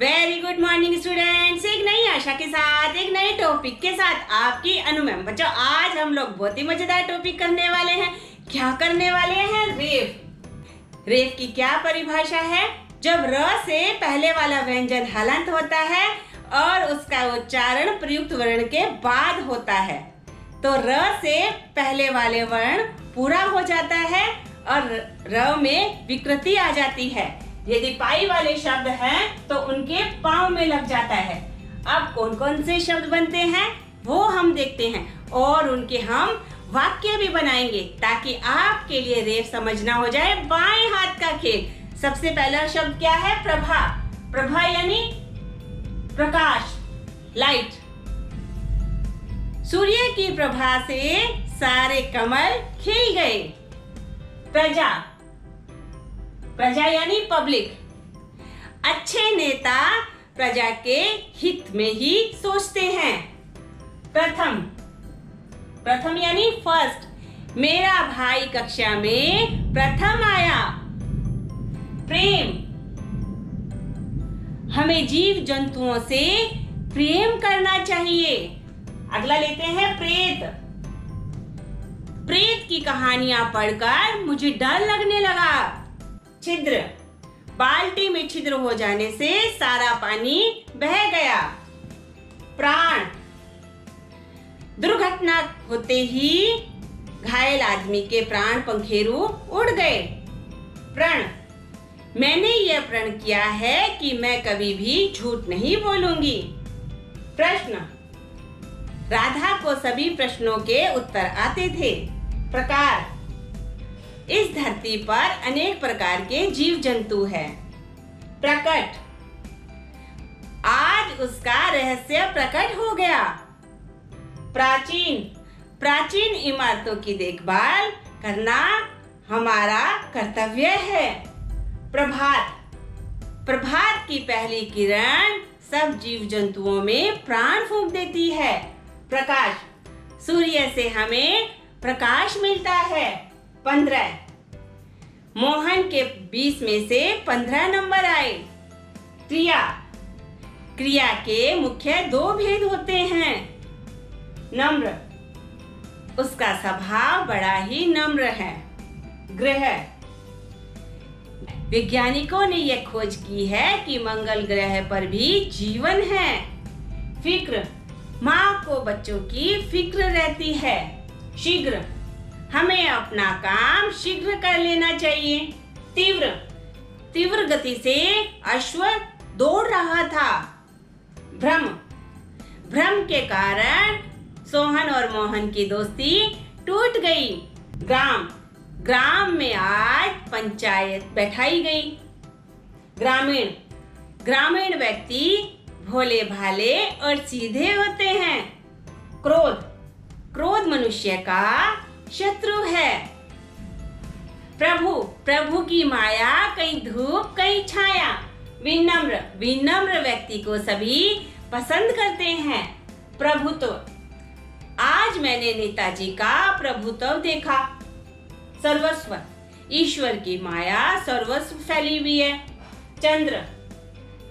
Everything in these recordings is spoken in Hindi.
Very good morning students. एक नई आशा के साथ एक नए टॉपिक के साथ आपकी अनु मैम। बच्चों, आज हम लोग बहुत ही मजेदार टॉपिक करने वाले हैं। क्या करने वाले हैं? रेफ। रेफ की क्या परिभाषा है? जब र से पहले वाला व्यंजन हलंत होता है और उसका उच्चारण प्रयुक्त वर्ण के बाद होता है, तो र से पहले वाले वर्ण पूरा हो जाता है और र में विकृति आ जाती है। यदि पाई वाले शब्द हैं तो उनके पांव में लग जाता है। अब कौन कौन से शब्द बनते हैं वो हम देखते हैं और उनके हम वाक्य भी बनाएंगे ताकि आपके लिए रेफ समझना हो जाए। बाएं हाथ का खेल। सबसे पहला शब्द क्या है? प्रभा। प्रभा यानी प्रकाश, लाइट। सूर्य की प्रभा से सारे कमल खिल गए। प्रजा। प्रजा यानी पब्लिक। अच्छे नेता प्रजा के हित में ही सोचते हैं। प्रथम। प्रथम यानी फर्स्ट। मेरा भाई कक्षा में प्रथम आया। प्रेम। हमें जीव जंतुओं से प्रेम करना चाहिए। अगला लेते हैं प्रेत। प्रेत की कहानियां पढ़कर मुझे डर लगने लगा। छिद्र। बाल्टी में छिद्र हो जाने से सारा पानी बह गया। प्राण। दुर्घटना होते ही घायल आदमी के प्राण पंखेरु उड़ गए। प्रण। मैंने यह प्रण किया है कि मैं कभी भी झूठ नहीं बोलूंगी। प्रश्न। राधा को सभी प्रश्नों के उत्तर आते थे। प्रकार। इस धरती पर अनेक प्रकार के जीव जंतु हैं। प्रकट। आज उसका रहस्य प्रकट हो गया। प्राचीन। प्राचीन इमारतों की देखभाल करना हमारा कर्तव्य है। प्रभात। प्रभात की पहली किरण सब जीव जंतुओं में प्राण फूंक देती है। प्रकाश। सूर्य से हमें प्रकाश मिलता है। 15। मोहन के 20 में से 15 नंबर आए। क्रिया। क्रिया के मुख्य 2 भेद होते हैं। नम्र। उसका स्वभाव बड़ा ही नम्र है। ग्रह। वैज्ञानिकों ने यह खोज की है कि मंगल ग्रह पर भी जीवन है। फिक्र। माँ को बच्चों की फिक्र रहती है। शीघ्र। हमें अपना काम शीघ्र कर लेना चाहिए। तीव्र। तीव्र गति से अश्व दौड़ रहा था। भ्रम। भ्रम के कारण सोहन और मोहन की दोस्ती टूट गई। ग्राम। ग्राम में आज पंचायत बैठाई गई। ग्रामीण। ग्रामीण व्यक्ति भोले भाले और सीधे होते हैं। क्रोध। क्रोध मनुष्य का शत्रु है। प्रभु। प्रभु की माया कहीं धूप कहीं छाया। विनम्र। विनम्र व्यक्ति को सभी पसंद करते हैं। प्रभुत्व। आज मैंने नेताजी का प्रभुत्व देखा। सर्वस्व। ईश्वर की माया सर्वस्व फैली हुई है। चंद्र।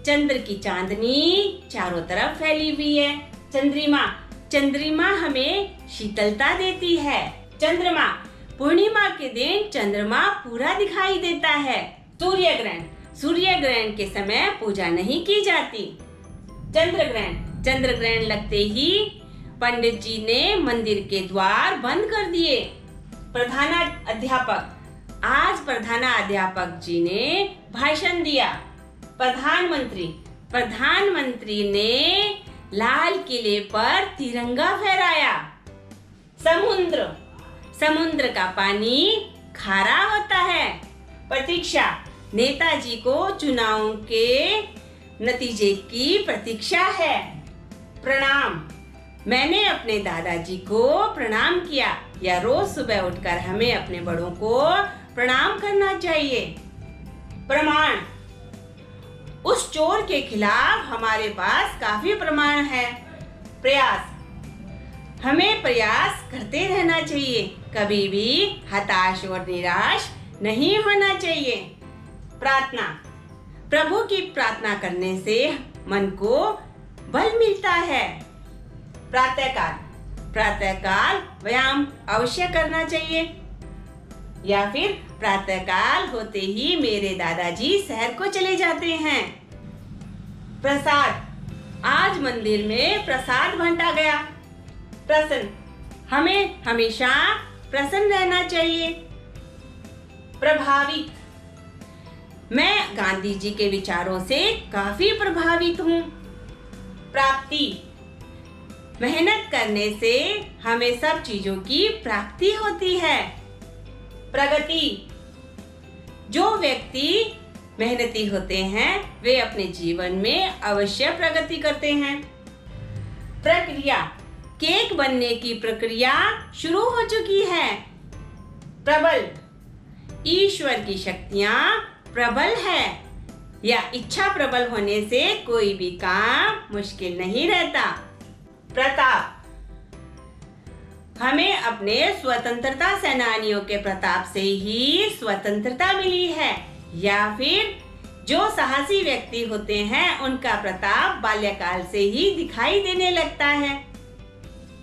चंद्र की चांदनी चारों तरफ फैली हुई है। चंद्रिमा। चंद्रिमा हमें शीतलता देती है। चंद्रमा। पूर्णिमा के दिन चंद्रमा पूरा दिखाई देता है। सूर्य ग्रहण। सूर्य ग्रहण के समय पूजा नहीं की जाती। चंद्र ग्रहण। चंद्र ग्रहण लगते ही पंडित जी ने मंदिर के द्वार बंद कर दिए। प्रधानाध्यापक। आज प्रधानाध्यापक जी ने भाषण दिया। प्रधानमंत्री। प्रधानमंत्री ने लाल किले पर तिरंगा फहराया। समुद्र। समुद्र का पानी खारा होता है। प्रतीक्षा। नेताजी को चुनाव के नतीजे की प्रतीक्षा है। प्रणाम। मैंने अपने दादाजी को प्रणाम किया। या रोज सुबह उठकर हमें अपने बड़ों को प्रणाम करना चाहिए। प्रमाण। उस चोर के खिलाफ हमारे पास काफी प्रमाण है। प्रयास। हमें प्रयास करते रहना चाहिए। कभी भी हताश और निराश नहीं होना चाहिए। प्रार्थना। प्रभु की प्रार्थना करने से मन को बल मिलता है। प्रातःकाल व्यायाम अवश्य करना चाहिए। या फिर प्रातःकाल होते ही मेरे दादाजी शहर को चले जाते हैं। प्रसाद, आज मंदिर में प्रसाद बांटा गया। प्रसन्न, हमें हमेशा प्रसन्न रहना चाहिए। प्रभावित, मैं गांधी जी के विचारों से काफी प्रभावित हूँ। प्राप्ति, मेहनत करने से हमें सब चीजों की प्राप्ति होती है। प्रगति, जो व्यक्ति मेहनती होते हैं वे अपने जीवन में अवश्य प्रगति करते हैं। प्रक्रिया, केक बनने की प्रक्रिया शुरू हो चुकी है। प्रबल, ईश्वर की शक्तियां प्रबल है या इच्छा प्रबल होने से कोई भी काम मुश्किल नहीं रहता। प्रताप, हमें अपने स्वतंत्रता सेनानियों के प्रताप से ही स्वतंत्रता मिली है या फिर जो साहसी व्यक्ति होते हैं उनका प्रताप बाल्यकाल से ही दिखाई देने लगता है।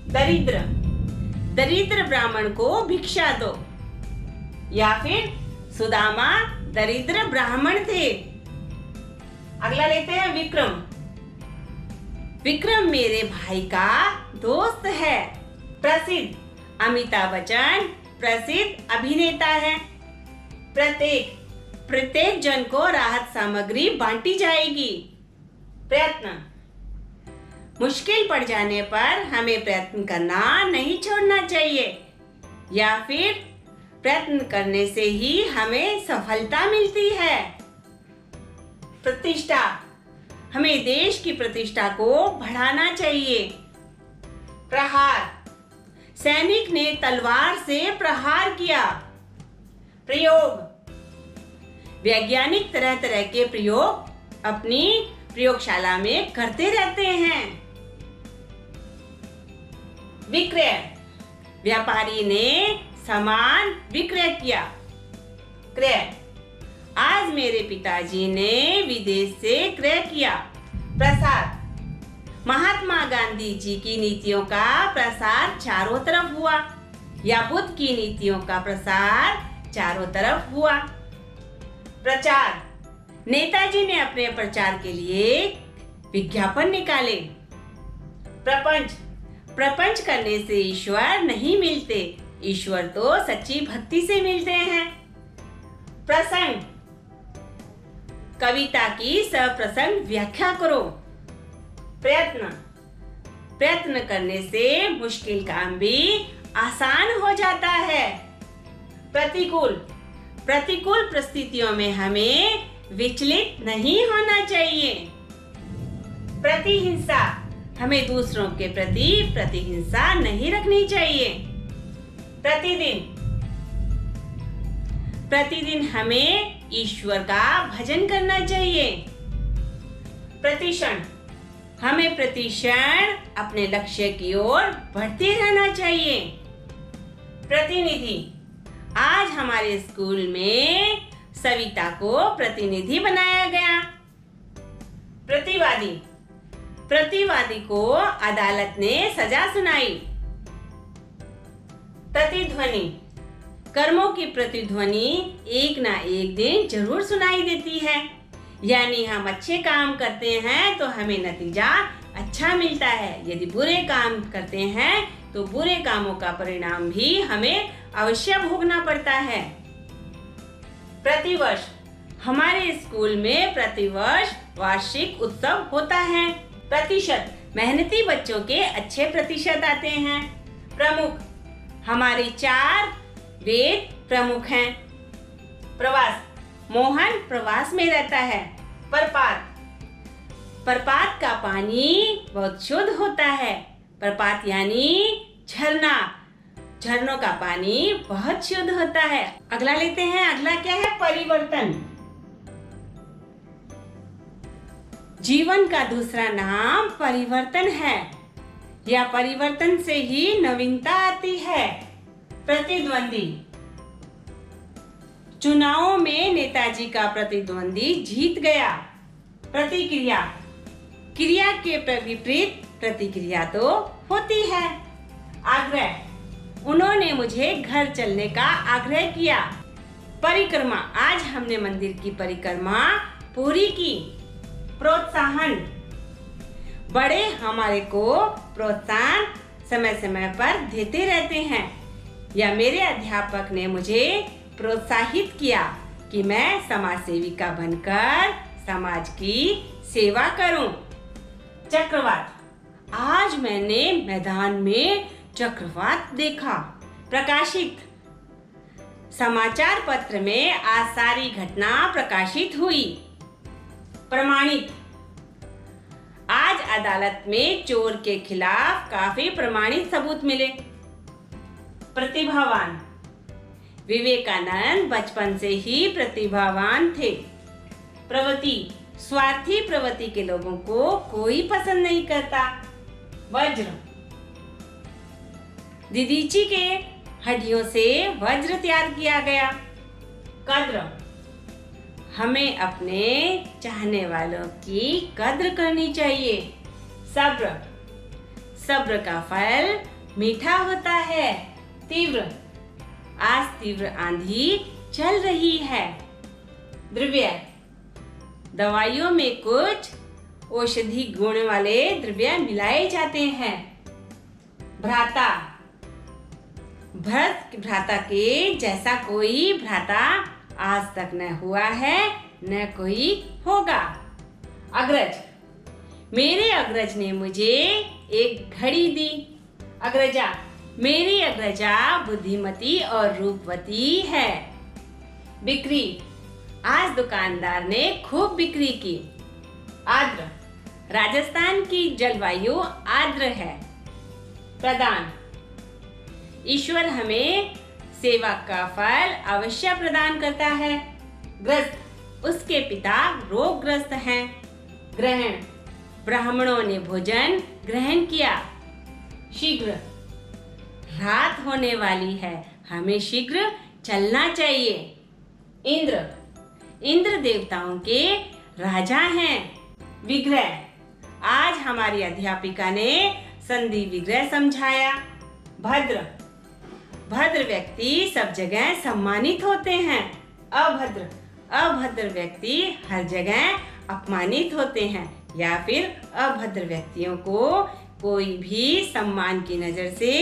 दरिद्र, दरिद्र ब्राह्मण को भिक्षा दो या फिर सुदामा दरिद्र ब्राह्मण थे। अगला लेते हैं विक्रम। विक्रम मेरे भाई का दोस्त है। प्रसिद्ध, अमिताभ बच्चन प्रसिद्ध अभिनेता है। प्रत्येक जन को राहत सामग्री बांटी जाएगी। प्रयत्न, मुश्किल पड़ जाने पर हमें प्रयत्न करना नहीं छोड़ना चाहिए या फिर प्रयत्न करने से ही हमें सफलता मिलती है। प्रतिष्ठा, हमें देश की प्रतिष्ठा को बढ़ाना चाहिए। प्रहार, सैनिक ने तलवार से प्रहार किया। प्रयोग, वैज्ञानिक तरह तरह के प्रयोग अपनी प्रयोगशाला में करते रहते हैं। विक्रय, व्यापारी ने सामान विक्रय किया। क्रय, आज मेरे पिताजी ने विदेश से क्रय किया। प्रसार, महात्मा गांधी जी की नीतियों का प्रसार चारों तरफ हुआ या बुद्ध की नीतियों का प्रसार चारों तरफ हुआ। प्रचार, नेताजी ने अपने प्रचार के लिए विज्ञापन निकाले। प्रपंच, प्रपंच करने से ईश्वर नहीं मिलते, ईश्वर तो सच्ची भक्ति से मिलते हैं। प्रसंग, कविता की सप्रसंग व्याख्या करो। प्रयत्न, प्रयत्न करने से मुश्किल काम भी आसान हो जाता है। प्रतिकूल, प्रतिकूल परिस्थितियों में हमें विचलित नहीं होना चाहिए। प्रतिहिंसा, हमें दूसरों के प्रति प्रतिहिंसा नहीं रखनी चाहिए। प्रतिदिन, प्रतिदिन हमें ईश्वर का भजन करना चाहिए। प्रतिक्षण, हमें प्रतिक्षण अपने लक्ष्य की ओर बढ़ते रहना चाहिए। प्रतिनिधि, आज हमारे स्कूल में सविता को प्रतिनिधि बनाया गया। प्रतिवादी, प्रतिवादी को अदालत ने सजा सुनाई। प्रतिध्वनि, कर्मों की प्रतिध्वनि एक ना एक दिन जरूर सुनाई देती है, यानी हम अच्छे काम करते हैं तो हमें नतीजा अच्छा मिलता है, यदि बुरे काम करते हैं तो बुरे कामों का परिणाम भी हमें अवश्य भोगना पड़ता है। प्रतिवर्ष, हमारे स्कूल में प्रतिवर्ष वार्षिक उत्सव होता है। प्रतिशत, मेहनती बच्चों के अच्छे प्रतिशत आते हैं। प्रमुख, हमारे 4 वेद प्रमुख हैं। प्रवास, मोहन प्रवास में रहता है। प्रपात, प्रपात का पानी बहुत शुद्ध होता है। प्रपात यानी झरना, झरनों का पानी बहुत शुद्ध होता है। अगला लेते हैं। अगला क्या है? परिवर्तन। जीवन का दूसरा नाम परिवर्तन है, या परिवर्तन से ही नवीनता आती है। प्रतिद्वंदी, चुनावों में नेताजी का प्रतिद्वंदी जीत गया। प्रतिक्रिया, क्रिया के विपरीत प्रतिक्रिया तो होती है। आग्रह, उन्होंने मुझे घर चलने का आग्रह किया। परिक्रमा, आज हमने मंदिर की परिक्रमा पूरी की। प्रोत्साहन, बड़े हमारे को प्रोत्साहन समय समय पर देते रहते हैं, या मेरे अध्यापक ने मुझे प्रोत्साहित किया कि मैं समाज सेविका बनकर समाज की सेवा करूं। चक्रवात, आज मैंने मैदान में चक्रवात देखा। प्रकाशित, समाचार पत्र में आज सारी घटना प्रकाशित हुई। प्रमाणित, आज अदालत में चोर के खिलाफ काफी प्रमाणित सबूत मिले। प्रतिभावान, विवेकानंद बचपन से ही प्रतिभावान थे। प्रवृत्ति, स्वार्थी प्रवृत्ति के लोगों को कोई पसंद नहीं करता। वज्र, दीदीची के हड्डियों से वज्र तैयार किया गया। कद्र, हमें अपने चाहने वालों की कद्र करनी चाहिए। सब्र, सब्र का फल मीठा होता है। तीव्र, आज तीव्र आंधी चल रही है। द्रव्य, दवाइयों में कुछ औषधि गुण वाले द्रव्य मिलाए जाते हैं। भ्राता, भ्राता के जैसा कोई भ्राता आज तक न हुआ है न कोई होगा। अग्रज, मेरे अग्रज ने मुझे एक घड़ी दी। अग्रजा, मेरी अग्रजा बुद्धिमती और रूपवती है। बिक्री, आज दुकानदार ने खूब बिक्री की। आर्द्र, राजस्थान की जलवायु आर्द्र है। प्रदान, ईश्वर हमें सेवा का फल अवश्य प्रदान करता है। ग्रस्त, उसके पिता रोगग्रस्त हैं। ग्रहण, ब्राह्मणों ने भोजन ग्रहण किया। शीघ्र, रात होने वाली है, हमें शीघ्र चलना चाहिए। इंद्र, इंद्र देवताओं के राजा हैं। विग्रह, आज हमारी अध्यापिका ने संधि विग्रह समझाया। भद्र, भद्र व्यक्ति सब जगह सम्मानित होते हैं। अभद्र, अभद्र व्यक्ति हर जगह अपमानित होते हैं, या फिर अभद्र व्यक्तियों को कोई भी सम्मान की नजर से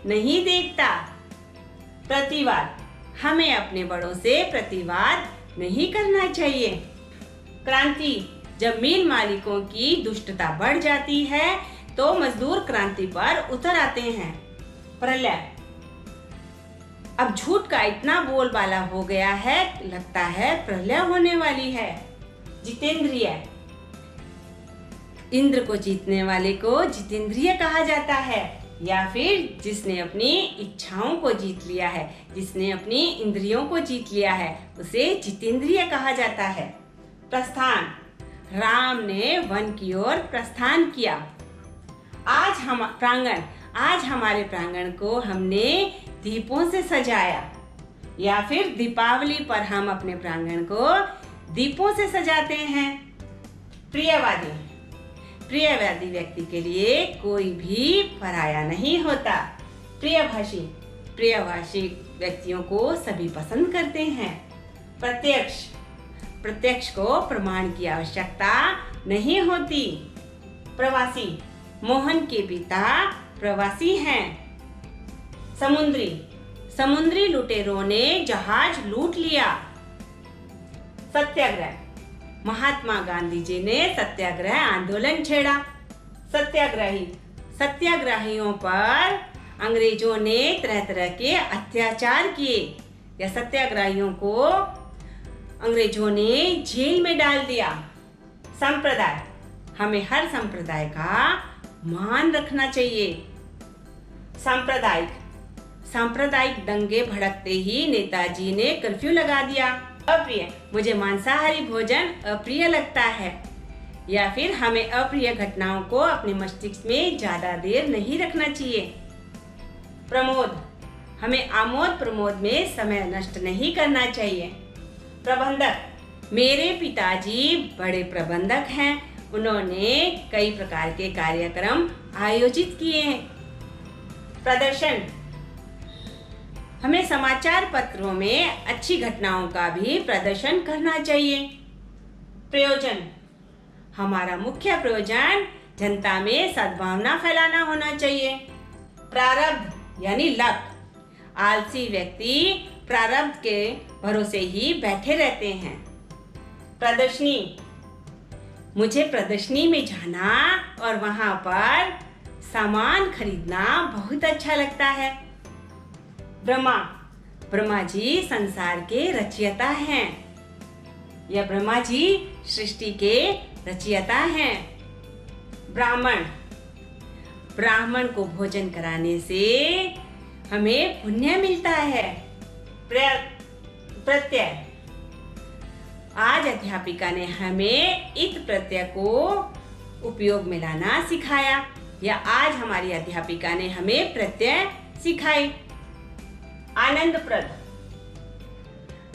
नहीं देखता। प्रतिवाद, हमें अपने बड़ों से प्रतिवाद नहीं करना चाहिए। क्रांति, जब मिल मालिकों की दुष्टता बढ़ जाती है तो मजदूर क्रांति पर उतर आते हैं। प्रलय, अब झूठ का इतना बोलबाला हो गया है, लगता है प्रलय होने वाली है। जितेंद्रिय, इंद्र को जीतने वाले को जितेंद्रिय कहा जाता है, या फिर जिसने अपनी इच्छाओं को जीत लिया है, जिसने अपनी इंद्रियों को जीत लिया है, उसे जितेंद्रिय कहा जाता है। प्रस्थान, राम ने वन की ओर प्रस्थान किया। आज हमारे प्रांगण को हमने दीपों से सजाया, या फिर दीपावली पर हम अपने प्रांगण को दीपों से सजाते हैं। प्रियवादी, प्रियवादी व्यक्ति के लिए कोई भी पराया नहीं होता। प्रियभाषी, प्रियभाषी व्यक्तियों को सभी पसंद करते हैं। प्रत्यक्ष, प्रत्यक्ष को प्रमाण की आवश्यकता नहीं होती। प्रवासी, मोहन के पिता प्रवासी हैं। समुद्री, समुद्री लुटेरों ने जहाज लूट लिया। सत्याग्रह, महात्मा गांधी जी ने सत्याग्रह आंदोलन छेड़ा। सत्याग्रही, सत्याग्रहियों पर अंग्रेजों ने तरह तरह के अत्याचार किए, या सत्याग्रहियों को अंग्रेजों ने जेल में डाल दिया। संप्रदाय, हमें हर संप्रदाय का मान रखना चाहिए। सांप्रदायिक, सांप्रदायिक दंगे भड़कते ही नेताजी ने कर्फ्यू लगा दिया। अप्रिय, मुझे मांसाहारी भोजन अप्रिय लगता है, या फिर हमें अप्रिय घटनाओं को अपने मस्तिष्क में ज्यादा देर नहीं रखना चाहिए। प्रमोद, हमें आमोद प्रमोद में समय नष्ट नहीं करना चाहिए। प्रबंधक। मेरे पिताजी बड़े प्रबंधक हैं। उन्होंने कई प्रकार के कार्यक्रम आयोजित किए हैं। प्रदर्शन। हमें समाचार पत्रों में अच्छी घटनाओं का भी प्रदर्शन करना चाहिए। प्रयोजन। हमारा मुख्य प्रयोजन जनता में सद्भावना फैलाना होना चाहिए। प्रारब्ध यानी लक। आलसी व्यक्ति प्रारब्ध के भरोसे ही बैठे रहते हैं। प्रदर्शनी। मुझे प्रदर्शनी में जाना और वहां पर सामान खरीदना बहुत अच्छा लगता है। ब्रह्मा। ब्रह्मा जी संसार के रचयिता हैं। यह ब्रह्मा जी सृष्टि के रचयिता हैं। ब्राह्मण। ब्राह्मण को भोजन कराने से हमें पुण्य मिलता है। प्रत्यय। आज अध्यापिका ने हमें इत प्रत्यय को उपयोग में लाना सिखाया, या आज हमारी अध्यापिका ने हमें प्रत्यय सिखाई। आनंदप्रद।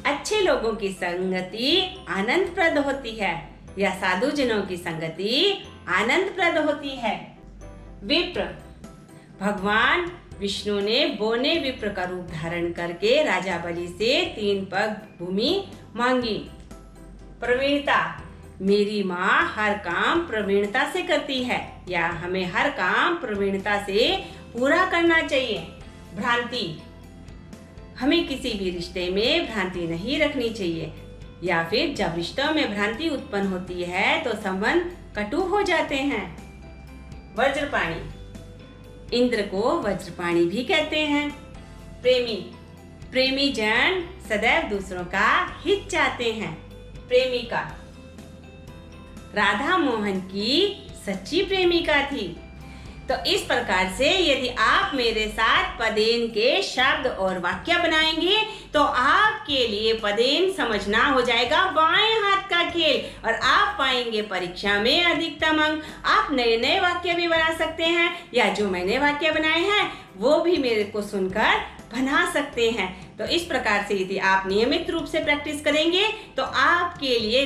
अच्छे लोगों की संगति आनंदप्रद होती है, या साधु जनों की संगति आनंदप्रद होती है। विप्र। भगवान विष्णु ने बोने विप्र का रूप धारण करके राजा बलि से 3 पग भूमि मांगी। प्रवीणता। मेरी माँ हर काम प्रवीणता से करती है, या हमें हर काम प्रवीणता से पूरा करना चाहिए। भ्रांति। हमें किसी भी रिश्ते में भ्रांति नहीं रखनी चाहिए, या फिर जब रिश्तों में भ्रांति उत्पन्न होती है तो संबंध कटु हो जाते हैं। वज्रपाणी। इंद्र को वज्रपाणी भी कहते हैं। प्रेमी। प्रेमी जन सदैव दूसरों का हित चाहते हैं। प्रेमिका। राधा मोहन की सच्ची प्रेमिका थी। तो इस प्रकार से यदि आप मेरे साथ पदेन के शब्द और वाक्य बनाएंगे तो आपके लिए पदेन समझना हो जाएगा बाएं हाथ का खेल, और आप पाएंगे परीक्षा में अधिकतम अंक। आप नए नए वाक्य भी बना सकते हैं, या जो मैंने वाक्य बनाए हैं वो भी मेरे को सुनकर बना सकते हैं। तो इस प्रकार से यदि आप नियमित रूप से प्रैक्टिस करेंगे तो आपके लिए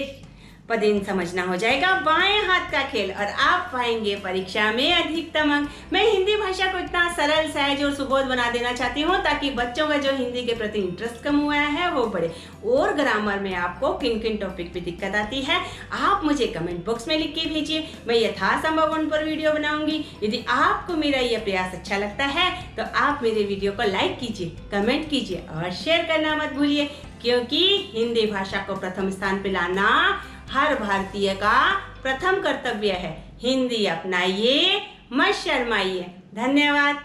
पदेन समझना हो जाएगा बाएं हाथ का खेल, और आप पाएंगे परीक्षा में अधिकतम अंक। मैं हिंदी भाषा को इतना सरल, सहज और सुबोध बना देना चाहती हूँ ताकि बच्चों का जो हिंदी के प्रति इंटरेस्ट कम हुआ है वो बढ़े। और ग्रामर में आपको किन किन टॉपिक पे दिक्कत आती है आप मुझे कमेंट बॉक्स में लिख के भेजिए। मैं यथासंभव उन पर वीडियो बनाऊंगी। यदि आपको मेरा यह प्रयास अच्छा लगता है तो आप मेरे वीडियो को लाइक कीजिए, कमेंट कीजिए और शेयर करना मत भूलिए, क्योंकि हिंदी भाषा को प्रथम स्थान पे लाना हर भारतीय का प्रथम कर्तव्य है। हिंदी अपनाइए, मत शर्माइए। धन्यवाद।